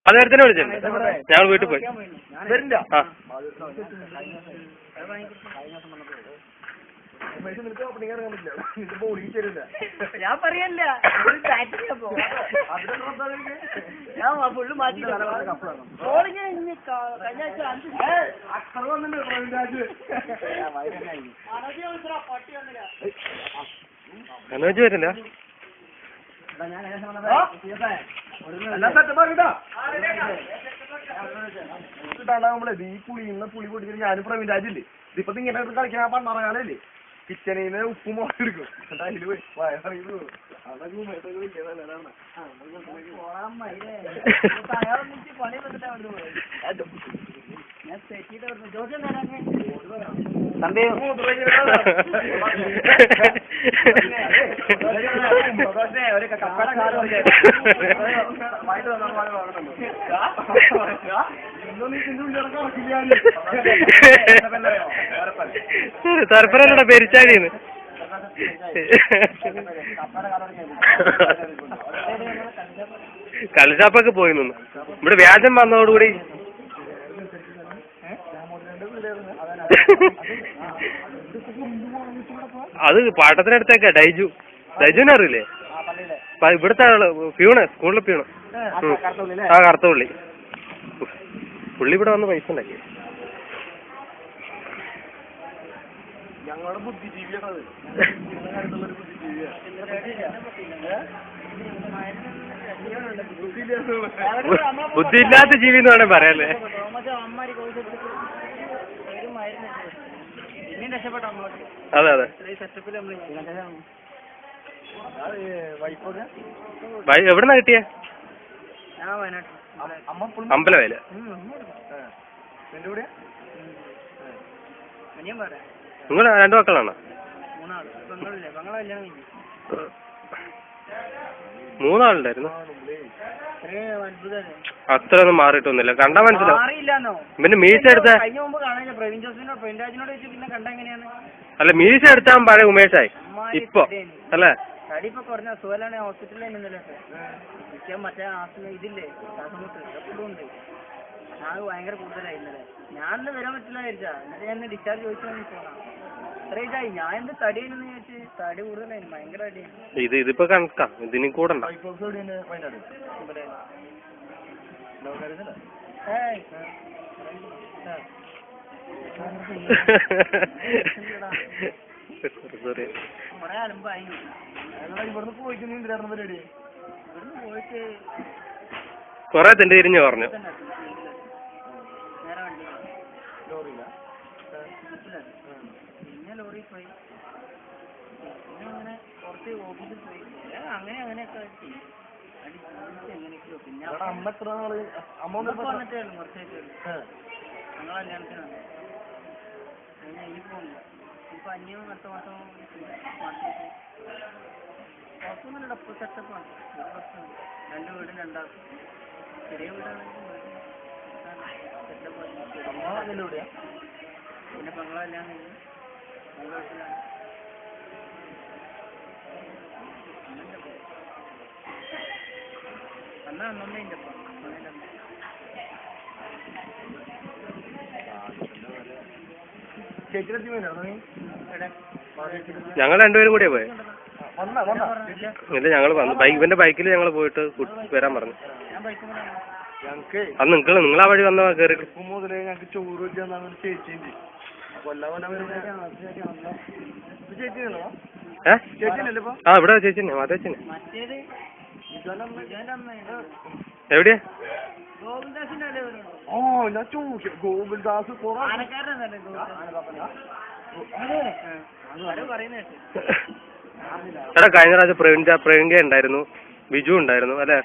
അത് നേരത്തെ വിളിച്ചിട്ടുണ്ട്. ഞങ്ങൾ വീട്ടിൽ പോയി. ആ ഞാൻ പറയല്ല ഞാൻ ഫുള്ള് മാറ്റി അനുജ് വരില്ല. നമ്മളെ ഈ പുളി ഇന്ന പുളി പൊടിക്കുന്ന ഞാനും പ്രവീൺ രാജില്ലേ ഇതിപ്പോ ഇങ്ങനെ കളിക്കാൻ പണ്ടാറകാലല്ലേ കിച്ചണിന്ന് ഉപ്പും മുളക് എടുക്കും എന്നിട്ട് അതില് പോയി വയറിയത് തർപ്പരല്ലടാ പെരിച്ചാടിന്ന്. കള്ളുഷാപ്പൊക്കെ പോയി നിന്ന് ഇവിടെ വ്യാജം വന്നതോടുകൂടി അത് പാട്ടത്തിനടുത്തേക്കാ. ഡൈജുവിനെ അറിയില്ലേ? ഇവിടുത്തെ ആള് പ്യൂണ്, സ്കൂളിലെ പ്യൂണ്. ആ കറുത്ത പുള്ളി. പുള്ളി ഇവിടെ വന്ന് പൈസ ഉണ്ടാക്കി. ഞങ്ങളുടെ ബുദ്ധിജീവിയാണത്. ബുദ്ധിയില്ലാത്ത ജീവി എന്ന് വേണേ പറയാല്ലേ. അതെ അതെ. എവിടെന്നാ കിട്ടിയേ? അമ്പലവേല. നിങ്ങൾ 2 മക്കളാണോ? 3 ആളുണ്ടായിരുന്നു. അത്രയൊന്നും മാറിയിട്ടൊന്നുമില്ല. കണ്ടാ മനസ്സിലാവും. പിന്നെ മീശ എടുത്ത അല്ല, മീശ എടുത്താൽ പഴയ ഉമേഷായി ഇപ്പൊ അല്ലേ? മറ്റേ ഇതില്ലേ ഉണ്ട്. ഞാൻ ഭയങ്കര കൂടുതലായിരുന്നല്ലേ. ഞാനൊന്നും വരാൻ പറ്റില്ല വിചാരിച്ചാ. എന്നിട്ട് ഞാൻ ഡിസ്ചാർജ് ചോദിച്ചാൽ പോകാം. ഇത്രയായി ഞാൻ എന്ത് തടിയെന്ന് ചോദിച്ച് തടി കൂടുതലായിരുന്നു. ഭയങ്കര തടിയാണ്. ഇതിപ്പോ കണക്കാം. ഇതിനും കൂടണ്ട. കൊറേ അലമ്പായി. ഇവിടുന്ന് പോയിക്കുന്നില്ലായിരുന്നു പരിപാടി. ഇവിടുന്ന് പോയിട്ട് കൊറേ തെണ്ടി തിരിഞ്ഞു പറഞ്ഞു. പിന്നെ ലോറി പോയി. പിന്നെ അങ്ങനെ കുറച്ച് ഓഫീസിൽ പോയി. അങ്ങനെയൊക്കെ ചെയ്യും. എങ്ങനെയൊക്കെയോ. പിന്നെ അമ്മ എത്ര നാള് വന്നിട്ടേ ഉള്ളു. കുറച്ചായിട്ടേ ഉള്ളു. ഞങ്ങൾ കല്യാണത്തിനാണ്. ഇനി പോകുന്നു. ഇപ്പൊ അന്യം അടുത്ത മാസം മാറ്റിയിട്ട് കുഴപ്പമൊന്നുമില്ല. ഇപ്പോൾ സെറ്റപ്പാണ്. ഒരു പ്രശ്നമില്ല. 2 വീടും 2 ആൾക്കും. ചെറിയ വീടാണെങ്കിൽ സെറ്റപ്പായി. പിന്നെ പെങ്ങളെല്ലാം കഴിഞ്ഞ് ഞങ്ങളുടെ വീട്ടിലാണ്. അന്ന് അമ്മമ്മേൻ്റെ അപ്പം അമ്മേൻ്റെ അമ്മ. ഞങ്ങൾ 2 പേരും കൂടിയാ പോയെ. ഇല്ല, ഞങ്ങൾ വന്നു. ഇവന്റെ ബൈക്കിൽ ഞങ്ങൾ പോയിട്ട് വരാൻ പറഞ്ഞു. അന്ന് നിങ്ങൾ ആ വഴി വന്ന കയറി. മുതലേ ഞങ്ങൾക്ക് ചോറ് വെച്ചാൽ ചേച്ചിയുണ്ട്. ആ ഇവിടെ ചേച്ചിന്നെ മാതേച്ചിന്നെ. എവിടെയാ? ഓ ഞാൻ ചോദിച്ചു. ഗോകുൽദാസ് എടാ, കഴിഞ്ഞ പ്രാവശ്യം പ്രവീൺ ഉണ്ടായിരുന്നു, ബിജു ഉണ്ടായിരുന്നു അല്ലെ?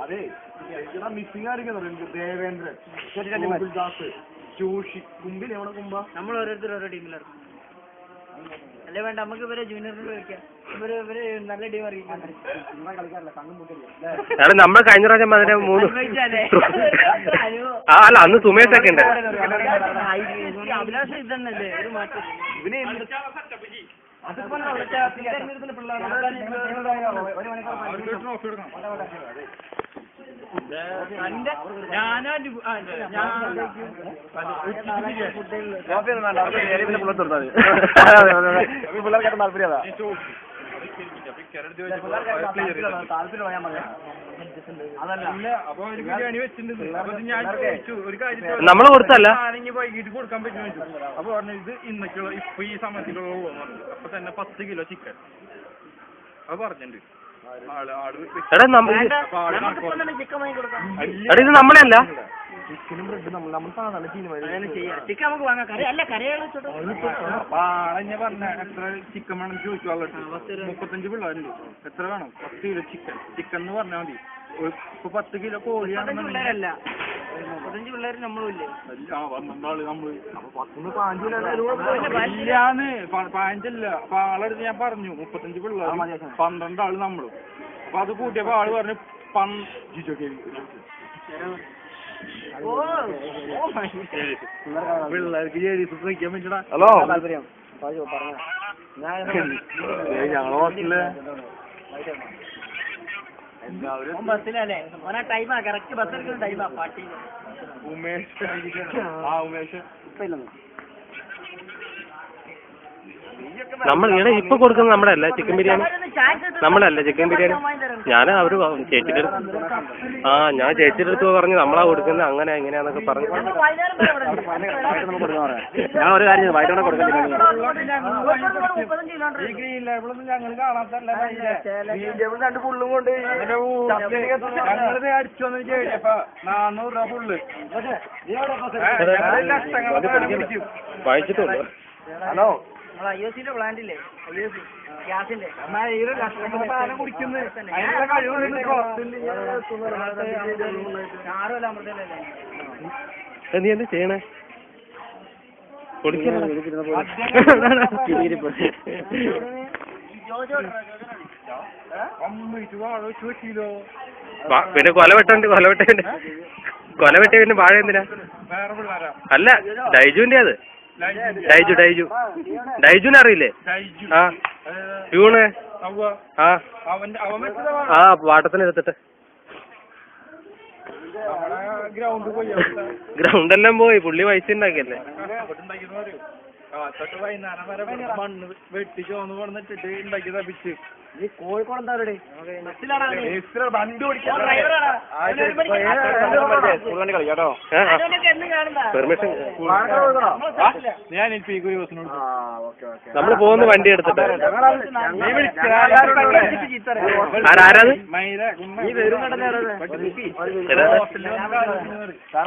അതെ, മിസ്സിംഗ് ആയിരിക്കും. ദേവേന്ദ്രൻ, ഗോകുൽദാസ്, ജോഷി, കുമ്പിൽ എവിടെ കുമ്പ. നമ്മൾ ഓരോരുത്തർ ഓരോ ടീമിലാണ്. അല്ലേ വേണ്ട, നമുക്ക് ഇവരെ ജൂനിയറിനോട് കളിക്കാം. ഇവര് നല്ല ടീം അറിയിക്കാം. നമ്മൾ കഴിഞ്ഞ പ്രാവശ്യം 3 അല്ല, അന്ന് സുമേഷൊക്കെ ഉണ്ട്. അഭിലാഷം ഇതന്നല്ലേ ഒരു മാറ്റം. പിള്ളേർക്ക് താല്പര്യം നമ്മള് കൊടുത്തല്ല വൈകിട്ട് കൊടുക്കാൻ പറ്റും. അപ്പൊ പറഞ്ഞു ഇത് ഇന്നൊക്കെയുള്ള ഇപ്പൊ ഈ സമയത്തുള്ള അപ്പൊ തന്നെ 10 കിലോ ചിക്കൻ അത് പറഞ്ഞിട്ടുണ്ട്. എടാ ഇത് നമ്മളെ അല്ല ചിക്കനും ബ്രെഡ് നമ്മൾ സാധാരണ ചിക്കൻ നമുക്ക് വാങ്ങാം. കറി അല്ല കറികളെ പാളഞ്ഞ പറഞ്ഞ എത്ര ചിക്കൻ വേണം ചോദിച്ചു. 35 പിള്ളേരുണ്ട്. എത്ര വേണം? 10 കിലോ ചിക്കൻ എന്ന് പറഞ്ഞാൽ മതി. ഇപ്പൊ 10 കിലോ കോഴിയാണെന്നല്ല 35 പിള്ളേർ നമ്മളും ഇല്ലേ? 12 ആള് നമ്മള് 15 പാളെടുത്ത് ഞാൻ പറഞ്ഞു 35 പിള്ളേർ 12 ആള് നമ്മളും. അപ്പൊ അത് കൂട്ടിയപ്പോ ആള് പറഞ്ഞു പിള്ളേർക്ക് ജേരീസ് വയ്ക്കാൻ പറ്റടാ. ഹലോ താല്പര്യം ഞങ്ങളെ ഹോസ്റ്റലില് ബസ്സിലല്ലേ ഓനാ ടൈമാ കറക്റ്റ് ബസ് എടുക്കുന്ന ടൈമാ പാട്ടി ഉമേഷ് ഉമേഷ് ഇപ്പൊ ഇല്ലെന്ന് നമ്മൾ ഇവിടെ ഇപ്പൊ കൊടുക്കുന്നത് നമ്മുടെ അല്ല ചിക്കൻ ബിരിയാണി. നമ്മളല്ല ചിക്കൻ ബിരിയാണി. ഞാൻ അവര് ചേച്ചിയുടെ അടുത്ത് ഞാൻ ചേച്ചിയുടെ അടുത്ത് പറഞ്ഞു നമ്മളാ കൊടുക്കുന്നത് അങ്ങനെ എങ്ങനെയാന്നൊക്കെ പറഞ്ഞു. ഞാൻ ഒരു കാര്യം വൈകിട്ടോടെ കൊടുക്കത്തില്ല. ഈ ഗ്രീൻ ലേബിളൊന്നും ഞങ്ങൾ കാണാത്തല്ല. രണ്ട് ഫുള്ളും കൊണ്ട് ഞങ്ങളിത് അടിച്ചു വന്നു ചോദിച്ചപ്പോ 400 രൂപ ഫുള്ള് വായിച്ചിട്ടുള്ളൂ. ഹലോ നമ്മളെ IOC-ന്റെ പ്ലാന്റ് ഇല്ലേ? IOC ഗ്യാസിന്റെ ആറുമല്ല അമൃതല്ലേ നീ എന്ത് ചെയ്യണേ? പിന്നെ കൊലവെട്ട പിന്നെ വാഴ എന്തിനാ? വേറെ പിള്ളേരാ അല്ല ഡൈജുവിന്റെ അത് ഡൈജുവിനെ അറിയില്ലേ? ആ പ്യൂണ് ആ പാട്ടത്തിനെടുത്തിട്ട് ഗ്രൗണ്ടെല്ലാം പോയി. പുള്ളി പൈസ ഉണ്ടാക്കിയല്ലേ. വൈകുന്നേരം വരെ മണ്ണ് വെട്ടി ചോന്ന് കൊണ്ടിട്ടിട്ട് ഉണ്ടാക്കിയതാ പിച്ച്. ഈ കോഴിക്കോട് എന്താ വണ്ടി കളിക്കാട്ടോ. പെർമിഷൻ ഞാൻ എനിക്ക് നമ്മള് പോകുന്ന വണ്ടി എടുത്തിട്ട് ആരാത്?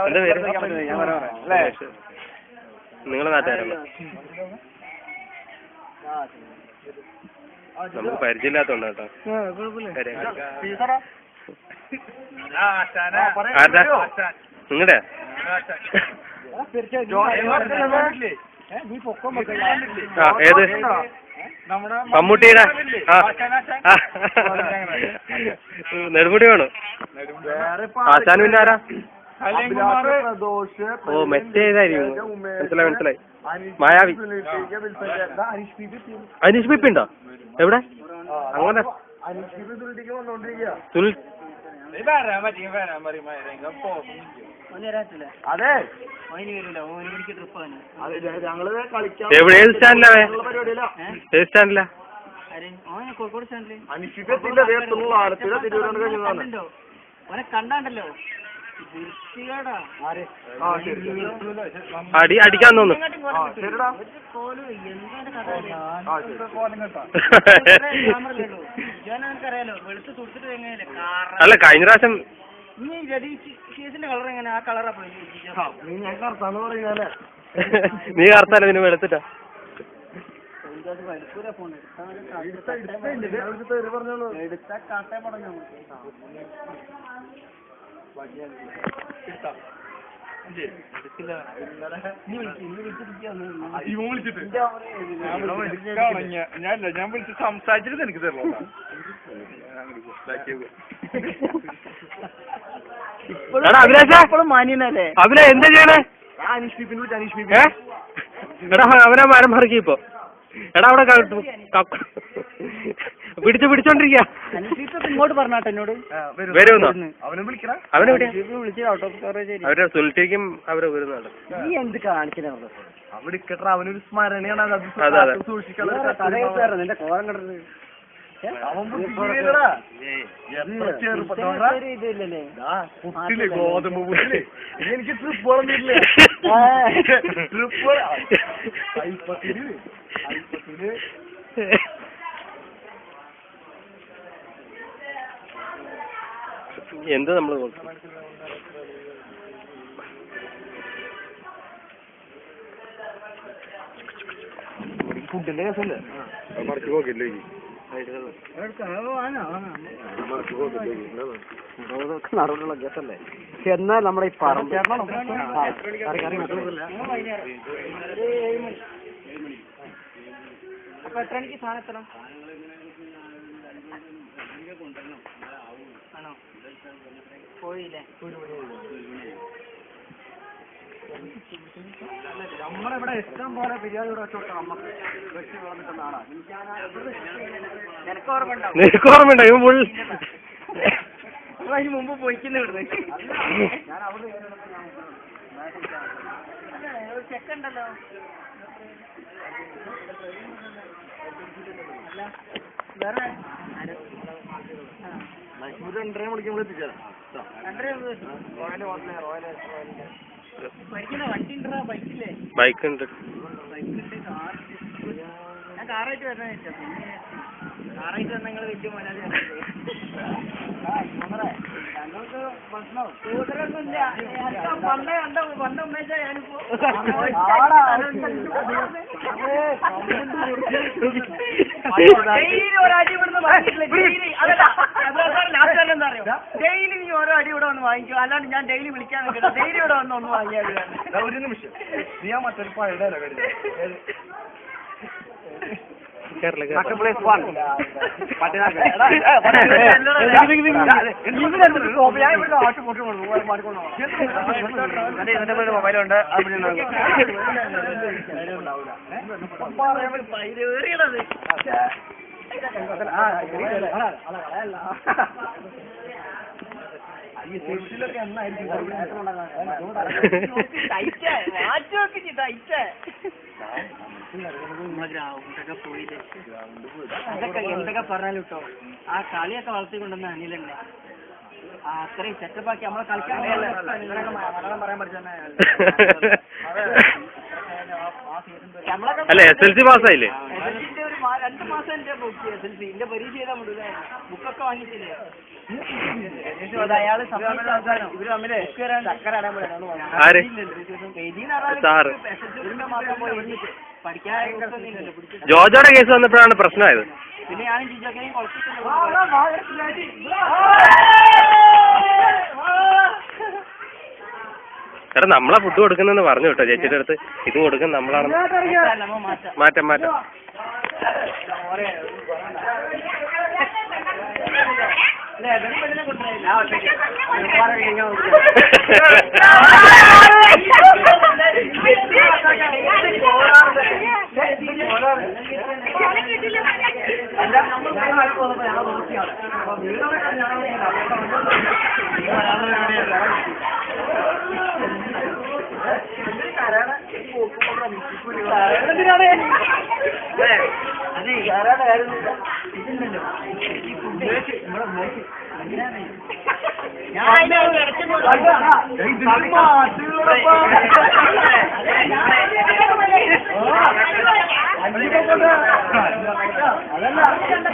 എന്റെ പേര് നിങ്ങളെ നാട്ടുകാരല്ല. നമുക്ക് പരിചയമില്ലാത്തോണ്ട് കേട്ടോ. നിങ്ങളുടെ ഏത് മമ്മൂട്ടിയുടെ നെടുമുടി വേണം. ആശാന് പിന്നെ ആരാ? ഓ മറ്റേ ഇതായിരിക്കും. മനസ്സിലായി. മായാവി. അനീഷ് ബിപ്പി ഉണ്ടോ? എവിടെ? അങ്ങനെ സുനിൽ അതെ എവിടെ? ഏത് സ്റ്റാൻഡിലാ? ഏത് സ്റ്റാൻഡിലാ? കോഴിക്കോട് സ്റ്റാൻഡില് ഓനെ കണ്ടാണ്ടല്ലോ അടിക്കാൻ തോന്നുന്നു. അല്ല കഴിഞ്ഞ പ്രാവശ്യം കളർ എങ്ങനെ ആ കളറാ പോയി നീ കറുത്താലോ ഇതിന് വെളുത്തിട്ടാ? ഞാൻ വിളിച്ച് സംസാരിച്ചിട്ട് എനിക്ക് തരുമോ? മാന്യനല്ലേ അഭില എന്താ ചെയ്യണേ? എടാ അവനാ മരം മറിക്കിപ്പോ എടാ അവിടെ പിടിച്ചോണ്ടിരിക്ക ഇങ്ങോട്ട് പറഞ്ഞാട്ടെ എന്നോട് വരുന്നോ അവനെ വിളിക്കണ അവനെവിടെയാ വിളിച്ച് ഔട്ട് ഓഫ് കവറേജ് അവരെ സുൽട്ടിക്കും അവരെ വരുന്നുണ്ട് നീ എന്ത് കാണിക്കണ അവിടെ ഇക്കട്ട അവനൊരു സ്മരണയാണ് അത് അതെ, അതെ. സൂക്ഷിക്കാനുള്ള നിന്റെ കോലം കണ്ടത് അവൻ ബുദ്ധിയില്ലടാ. എത്ര ചെറുപ്പക്കാരാ. ഇതില്ലല്ലേ പുട്ടില് ഗോതമ്പ് പുട്ടില് എനിക്ക് ട്രിപ്പുകളൊന്നുമില്ല. ട്രിപ്പ് അയ്പത്തില് എന്ത് നമ്മള് ഫുഡിന്റെ കേസല്ലേ മറച്ചു പോകില്ലേ നടന്നുള്ള കേസല്ലേ. എന്നാൽ നമ്മുടെ ഈ പറമ്പ് അപ്പൊ എത്ര മണിക്ക് സാധനം എത്തണം? ആണോ പോയില്ലേ? നമ്മളിവിടെ ഇഷ്ടം പോലെ ബിരിയാണി നിനക്ക് ഓർമ്മ ഉണ്ടാവും. നിനക്ക് ഓർമ്മയുണ്ടോ ഇവൻ ഫുൾ അതിന് മുമ്പ് പോയിക്കുന്ന ഇവിടുന്ന് ചെക്ക് ഉണ്ടല്ലോ. വേറെ 2:30 മണിക്ക് നമ്മൾ എത്തിച്ചേരാം. വണ്ടി ഉണ്ടോ? ബൈക്കില്ലേ? ബൈക്ക് ഉണ്ട്. ഞാൻ കാറായിട്ട് വരണ കാറായിട്ട് വന്ന നിങ്ങൾ വലിയ മലയാളി ഞങ്ങൾക്ക് കൂതറൊന്നുമില്ല. പണ്ടേ പണ്ട് ഉമ്മേച്ചാ ഞാനിപ്പോ ഡെയിലി ഒരടി ഇവിടുന്ന് വാങ്ങിയിട്ടില്ല. ലാസ്റ്റ് എന്താ അറിയോ? ഡെയിലി നീ ഓരോ അടി ഇവിടെ വന്ന് വാങ്ങിക്കും. അല്ലാണ്ട് ഞാൻ ഡെയിലി വിളിക്കാൻ നിൽക്കട്ടെ. ഡെയിലി ഇവിടെ വന്ന് ഒന്ന് വാങ്ങിയാൽ ഒരു നിമിഷം നീ ആ മറ്റൊരു പഴയ മൊബൈലുണ്ട് എന്തൊക്കെ പറഞ്ഞാലും കേട്ടോ, ആ കളിയൊക്കെ വളർത്തിക്കൊണ്ടുവന്ന അനിലന്നെ അത്രയും സെറ്റപ്പാക്കി നമ്മളെ കളിക്കാൻ പറയാൻ പഠിച്ചെന്നെ. അല്ല SLC പാസ്സായില്ലേ? SLCന്റെ ഒരു 2 മാസം എന്റെ ബുക്ക് SLC എന്റെ പരീക്ഷ ചെയ്താൽ മുഴുവൻ ബുക്കൊക്കെ വാങ്ങിച്ചില്ലേ. അയാള് ഇവര് തമ്മില് ചക്കര ഇടാൻ ആര്? സാറ്. പഠിക്കാൻ ജോജോയുടെ കേസ് വന്നപ്പോഴാണ് പ്രശ്നമായത്. പിന്നെ ഞാനും ജിജോക്കെയും കുഴപ്പമില്ല. എടാ നമ്മളെ ഫുഡ് കൊടുക്കുന്നെന്ന് പറഞ്ഞു കേട്ടോ ചേച്ചിയുടെ അടുത്ത്. ഇത് കൊടുക്കുന്ന നമ്മളാണെന്ന്. മാറ്റം മാറ്റം. അതല്ല